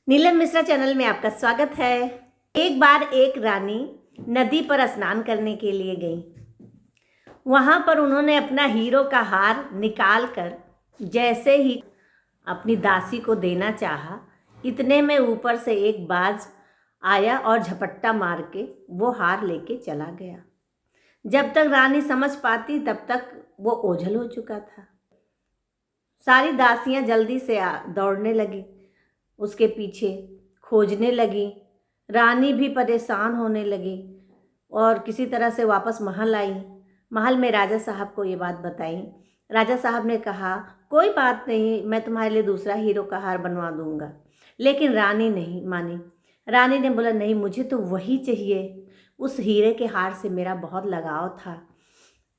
Neelam Mishra channel में आपका स्वागत है। एक बार एक रानी नदी पर स्नान करने के लिए गई। वहाँ पर उन्होंने अपना हीरो का हार निकाल कर जैसे ही अपनी दासी को देना चाहा, इतने में ऊपर से एक बाज आया और झपट्टा मार के वो हार लेके चला गया। जब तक रानी समझ पाती तब तक वो ओझल हो चुका था। सारी दासियां जल्दी से दौड़ने लगी, उसके पीछे खोजने लगी। रानी भी परेशान होने लगी और किसी तरह से वापस महल आई। महल में राजा साहब को ये बात बताई। राजा साहब ने कहा, कोई बात नहीं, मैं तुम्हारे लिए दूसरा हीरो का हार बनवा दूंगा। लेकिन रानी नहीं मानी। रानी ने बोला, नहीं, मुझे तो वही चाहिए। उस हीरे के हार से मेरा बहुत लगाव था,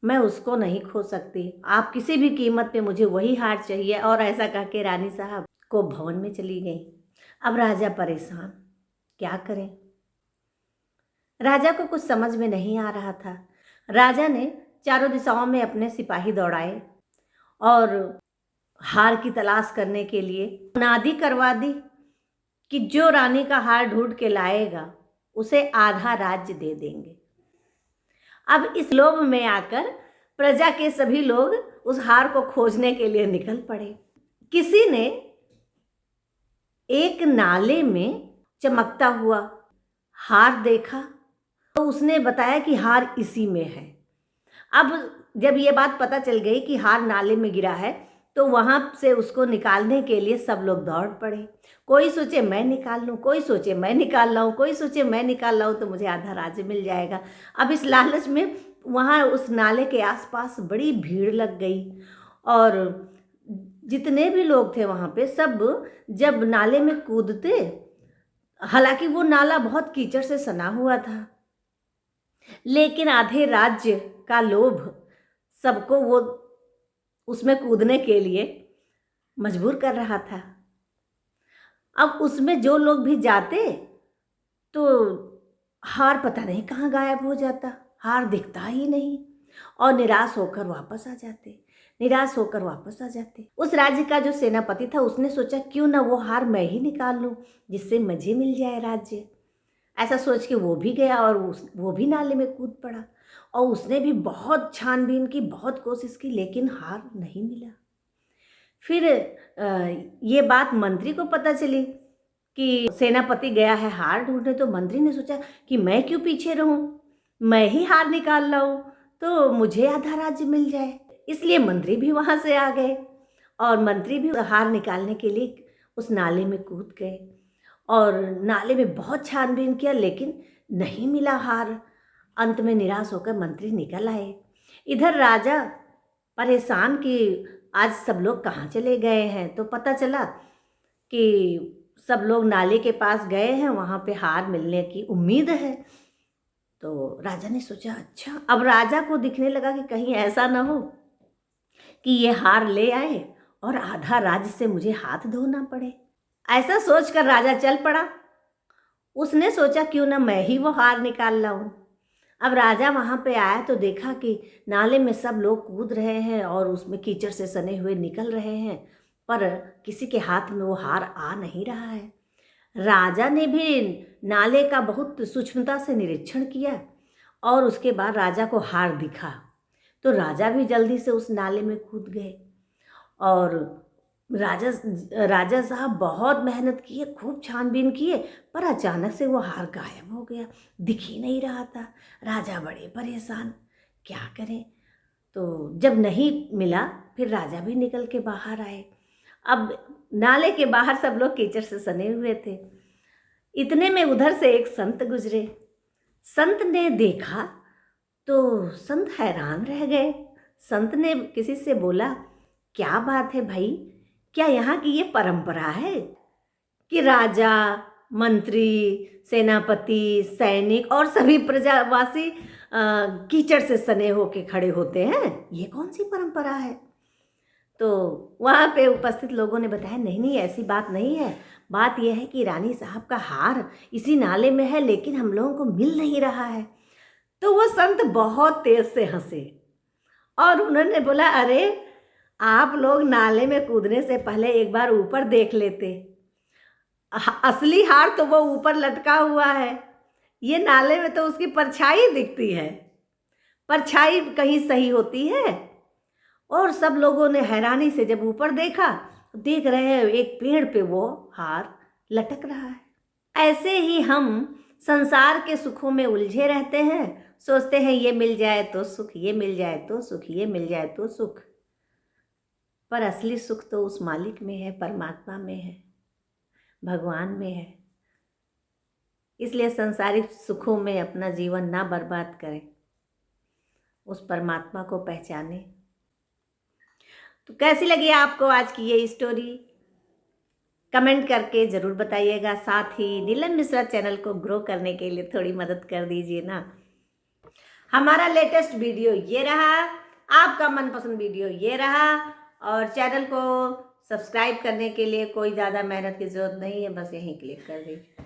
मैं उसको नहीं खो सकती। आप किसी भी कीमत पे मुझे वही हार चाहिए। और ऐसा कह के रानी साहब को भवन में चली गई। अब राजा परेशान, क्या करें? राजा को कुछ समझ में नहीं आ रहा था। राजा ने चारों दिशाओं में अपने सिपाही दौड़ाए और हार की तलाश करने के लिए मुनादी करवा दी कि जो रानी का हार ढूंढ के लाएगा उसे आधा राज्य दे देंगे। अब इस लोभ में आकर प्रजा के सभी लोग उस हार को खोजने के लिए निकल पड़े। किसी ने एक नाले में चमकता हुआ हार देखा तो उसने बताया कि हार इसी में है। अब जब ये बात पता चल गई कि हार नाले में गिरा है तो वहाँ से उसको निकालने के लिए सब लोग दौड़ पड़े। कोई सोचे मैं निकाल लूँ, कोई सोचे मैं निकाल लाऊँ, कोई सोचे मैं निकाल लाऊँ तो मुझे आधा राज्य मिल जाएगा। अब इस लालच में वहाँ उस नाले के आसपास बड़ी भीड़ लग गई और जितने भी लोग थे वहाँ पे सब जब नाले में कूदते, हालांकि वो नाला बहुत कीचड़ से सना हुआ था, लेकिन आधे राज्य का लोभ सबको वो उसमें कूदने के लिए मजबूर कर रहा था। अब उसमें जो लोग भी जाते तो हार पता नहीं कहाँ गायब हो जाता, हार दिखता ही नहीं और निराश होकर वापस आ जाते। उस राज्य का जो सेनापति था उसने सोचा, क्यों ना वो हार मैं ही निकाल लूँ, जिससे मुझे मिल जाए राज्य। ऐसा सोच के वो भी गया और वो भी नाले में कूद पड़ा और उसने भी बहुत छानबीन की, बहुत कोशिश की, लेकिन हार नहीं मिला। फिर ये बात मंत्री को पता चली कि सेनापति गया है हार ढूंढने। तो मंत्री ने सोचा कि मैं क्यों पीछे रहूं, मैं ही हार निकाल लाऊं तो मुझे आधा राज्य मिल जाए। इसलिए मंत्री भी वहाँ से आ गए और मंत्री भी हार निकालने के लिए उस नाले में कूद गए और नाले में बहुत छानबीन किया, लेकिन नहीं मिला हार। अंत में निराश होकर मंत्री निकल आए। इधर राजा परेशान कि आज सब लोग कहाँ चले गए हैं। तो पता चला कि सब लोग नाले के पास गए हैं, वहाँ पे हार मिलने की उम्मीद है। तो राजा ने सोचा, अच्छा, अब राजा को दिखने लगा कि कहीं ऐसा ना हो कि ये हार ले आए और आधा राज्य से मुझे हाथ धोना पड़े। ऐसा सोचकर राजा चल पड़ा। उसने सोचा, क्यों ना मैं ही वो हार निकाल लाऊं। अब राजा वहाँ पे आया तो देखा कि नाले में सब लोग कूद रहे हैं और उसमें कीचड़ से सने हुए निकल रहे हैं, पर किसी के हाथ में वो हार आ नहीं रहा है। राजा ने भी नाले का बहुत सूक्ष्मता से निरीक्षण किया और उसके बाद राजा को हार दिखा तो राजा भी जल्दी से उस नाले में कूद गए और राजा साहब बहुत मेहनत किए, खूब छानबीन किए, पर अचानक से वो हार गायब हो गया, दिख ही नहीं रहा था। राजा बड़े परेशान, क्या करें। तो जब नहीं मिला फिर राजा भी निकल के बाहर आए। अब नाले के बाहर सब लोग कीचड़ से सने हुए थे। इतने में उधर से एक संत गुजरे। संत ने देखा तो संत हैरान रह गए। संत ने किसी से बोला, क्या बात है भाई, क्या यहाँ की ये परंपरा है कि राजा, मंत्री, सेनापति, सैनिक और सभी प्रजावासी कीचड़ से सने होके खड़े होते हैं? ये कौन सी परंपरा है? तो वहाँ पे उपस्थित लोगों ने बताया, नहीं, ऐसी बात नहीं है। बात यह है कि रानी साहब का हार इसी नाले में है, लेकिन हम लोगों को मिल नहीं रहा है। तो वो संत बहुत तेज से हंसे और उन्होंने बोला, अरे आप लोग नाले में कूदने से पहले एक बार ऊपर देख लेते। असली हार तो वो ऊपर लटका हुआ है, ये नाले में तो उसकी परछाई दिखती है। परछाई कहीं सही होती है? और सब लोगों ने हैरानी से जब ऊपर देखा, देख रहे हैं एक पेड़ पे वो हार लटक रहा है। ऐसे ही हम संसार के सुखों में उलझे रहते हैं, सोचते हैं ये मिल जाए तो सुख, ये मिल जाए तो सुख, ये मिल जाए तो सुख। पर असली सुख तो उस मालिक में है, परमात्मा में है, भगवान में है। इसलिए संसारिक सुखों में अपना जीवन ना बर्बाद करें, उस परमात्मा को पहचाने। तो कैसी लगी आपको आज की ये स्टोरी? कमेंट करके ज़रूर बताइएगा। साथ ही नीलम मिश्रा चैनल को ग्रो करने के लिए थोड़ी मदद कर दीजिए ना। हमारा लेटेस्ट वीडियो ये रहा, आपका मनपसंद वीडियो ये रहा, और चैनल को सब्सक्राइब करने के लिए कोई ज़्यादा मेहनत की ज़रूरत नहीं है, बस यहीं क्लिक कर दीजिए।